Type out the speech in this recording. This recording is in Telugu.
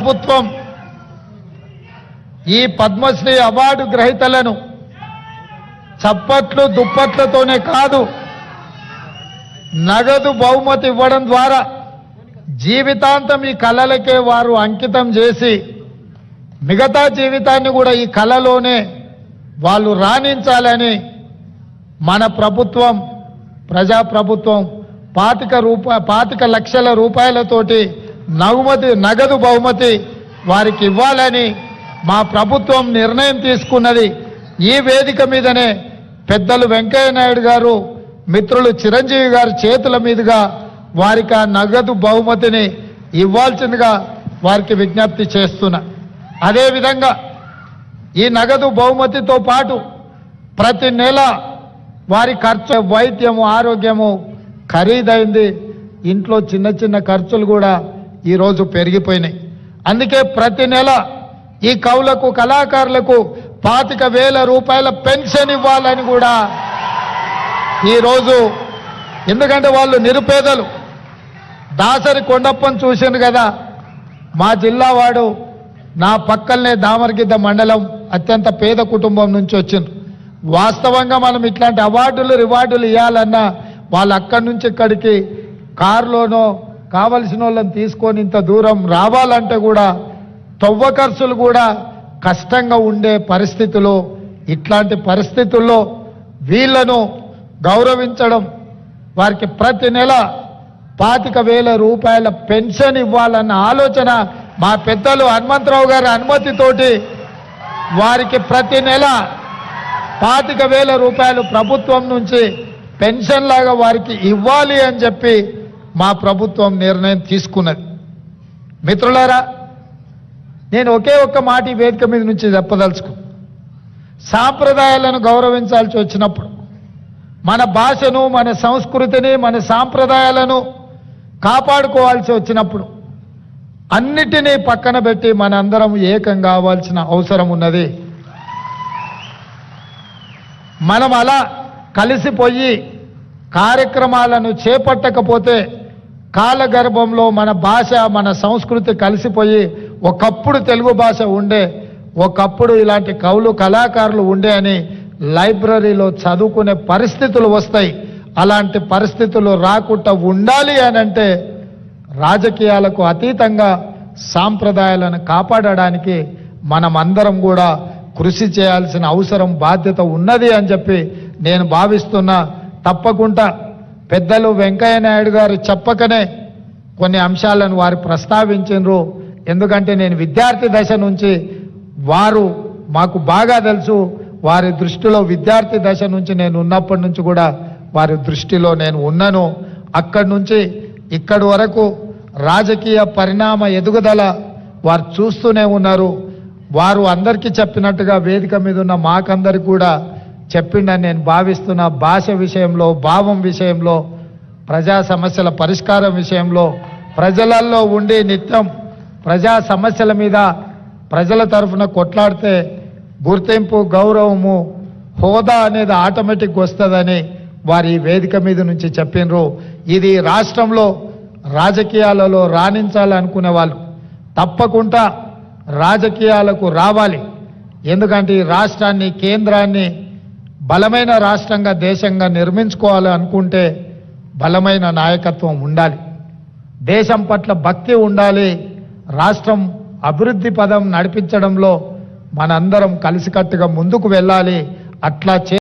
ప్రభుత్వం ఈ పద్మశ్రీ అవార్డు గ్రహీతలను చప్పట్లు దుప్పట్లతోనే కాదు, నగదు బహుమతి ఇవ్వడం ద్వారా జీవితాంతం ఈ కళలకే వారు అంకితం చేసి మిగతా జీవితాన్ని కూడా ఈ కళలోనే వాళ్ళు రాణించాలని మన ప్రభుత్వం, ప్రజాప్రభుత్వం 25 లక్షల రూపాయలతోటి నగదు బహుమతి వారికి ఇవ్వాలని మా ప్రభుత్వం నిర్ణయం తీసుకున్నది. ఈ వేదిక మీదనే పెద్దలు వెంకయ్య నాయుడు గారు, మిత్రులు చిరంజీవి గారి చేతుల మీదుగా వారికి ఆ నగదు బహుమతిని ఇవ్వాల్సిందిగా వారికి విజ్ఞప్తి చేస్తున్నా. అదేవిధంగా ఈ నగదు బహుమతితో పాటు ప్రతి నెల వారి ఖర్చు, వైద్యము, ఆరోగ్యము ఖరీదైంది. ఇంట్లో చిన్న చిన్న ఖర్చులు కూడా ఈరోజు పెరిగిపోయినాయి. అందుకే ప్రతి నెల ఈ కవులకు, కళాకారులకు 25,000 రూపాయల పెన్షన్ ఇవ్వాలని కూడా ఈరోజు, ఎందుకంటే వాళ్ళు నిరుపేదలు. దాసరి కొండప్పని చూసిండు కదా, మా జిల్లా వాడు, నా పక్కనే దామరగిద్ద మండలం, అత్యంత పేద కుటుంబం నుంచి వచ్చింది. వాస్తవంగా మనం ఇట్లాంటి అవార్డులు రివార్డులు ఇవ్వాలన్నా వాళ్ళు అక్కడి నుంచి ఇక్కడికి కారులోనో కావలసిన వాళ్ళని తీసుకొని ఇంత దూరం రావాలంటే కూడా తవ్వ ఖర్చులు కూడా కష్టంగా ఉండే పరిస్థితులు. ఇట్లాంటి పరిస్థితుల్లో వీళ్లను గౌరవించడం, వారికి ప్రతి నెల 25,000 రూపాయల పెన్షన్ ఇవ్వాలన్న ఆలోచన మా పెద్దలు హనుమంతరావు గారి అనుమతితోటి వారికి ప్రతి నెల 25,000 రూపాయలు ప్రభుత్వం నుంచి పెన్షన్ లాగా వారికి ఇవ్వాలి అని చెప్పి మా ప్రభుత్వం నిర్ణయం తీసుకున్నది. మిత్రులారా, నేను ఒకే ఒక్క మాట ఈ వేదిక మీద నుంచి చెప్పదలుచుకు, సాంప్రదాయాలను గౌరవించాల్సి వచ్చినప్పుడు, మన భాషను, మన సంస్కృతిని, మన సాంప్రదాయాలను కాపాడుకోవాల్సి వచ్చినప్పుడు అన్నిటినీ పక్కన పెట్టి మనందరం ఏకం కావాల్సిన అవసరం ఉన్నది. మనం అలా కలిసిపోయి కార్యక్రమాలను చేపట్టకపోతే కాలగర్భంలో మన భాష, మన సంస్కృతి కలిసిపోయి ఒకప్పుడు తెలుగు భాష ఉండే, ఒకప్పుడు ఇలాంటి కవులు, కళాకారులు ఉండే అని లైబ్రరీలో చదువుకునే పరిస్థితులు వస్తాయి. అలాంటి పరిస్థితులు రాకుండా ఉండాలి అని అంటే రాజకీయాలకు అతీతంగా సాంప్రదాయాలను కాపాడడానికి మనమందరం కూడా కృషి చేయాల్సిన అవసరం, బాధ్యత ఉన్నది అని చెప్పి నేను భావిస్తున్నా. తప్పకుండా పెద్దలు వెంకయ్య నాయుడు గారు చెప్పకనే కొన్ని అంశాలను వారు ప్రస్తావించారు. ఎందుకంటే నేను విద్యార్థి దశ నుంచి, వారు మాకు బాగా తెలుసు, వారి దృష్టిలో విద్యార్థి దశ నుంచి నేను ఉన్నప్పటి నుంచి కూడా వారి దృష్టిలో నేను ఉన్నాను. అక్కడి నుంచి ఇక్కడి వరకు రాజకీయ పరిణామ ఎదుగుదల వారు చూస్తూనే ఉన్నారు. వారు అందరికీ చెప్పినట్టుగా వేదిక మీద ఉన్న మాకందరికి కూడా చెప్పిండని నేను భావిస్తున్న. భాష విషయంలో, భావం విషయంలో, ప్రజా సమస్యల పరిష్కారం విషయంలో, ప్రజలలో ఉండి నిత్యం ప్రజా సమస్యల మీద ప్రజల తరఫున కొట్లాడితే గుర్తింపు, గౌరవము, హోదా అనేది ఆటోమేటిక్ వస్తుందని వారి వేదిక మీద నుంచి చెప్పినరు. ఇది రాష్ట్రంలో రాజకీయాలలో రాణించాలనుకునే వాళ్ళు తప్పకుండా రాజకీయాలకు రావాలి. ఎందుకంటే ఈ రాష్ట్రాన్ని, కేంద్రాన్ని బలమైన రాష్ట్రంగా, దేశంగా నిర్మించుకోవాలి అనుకుంటే బలమైన నాయకత్వం ఉండాలి, దేశం పట్ల భక్తి ఉండాలి. రాష్ట్రం అభివృద్ధి పదం నడిపించడంలో మనందరం కలిసికట్టుగా ముందుకు వెళ్ళాలి. అట్లా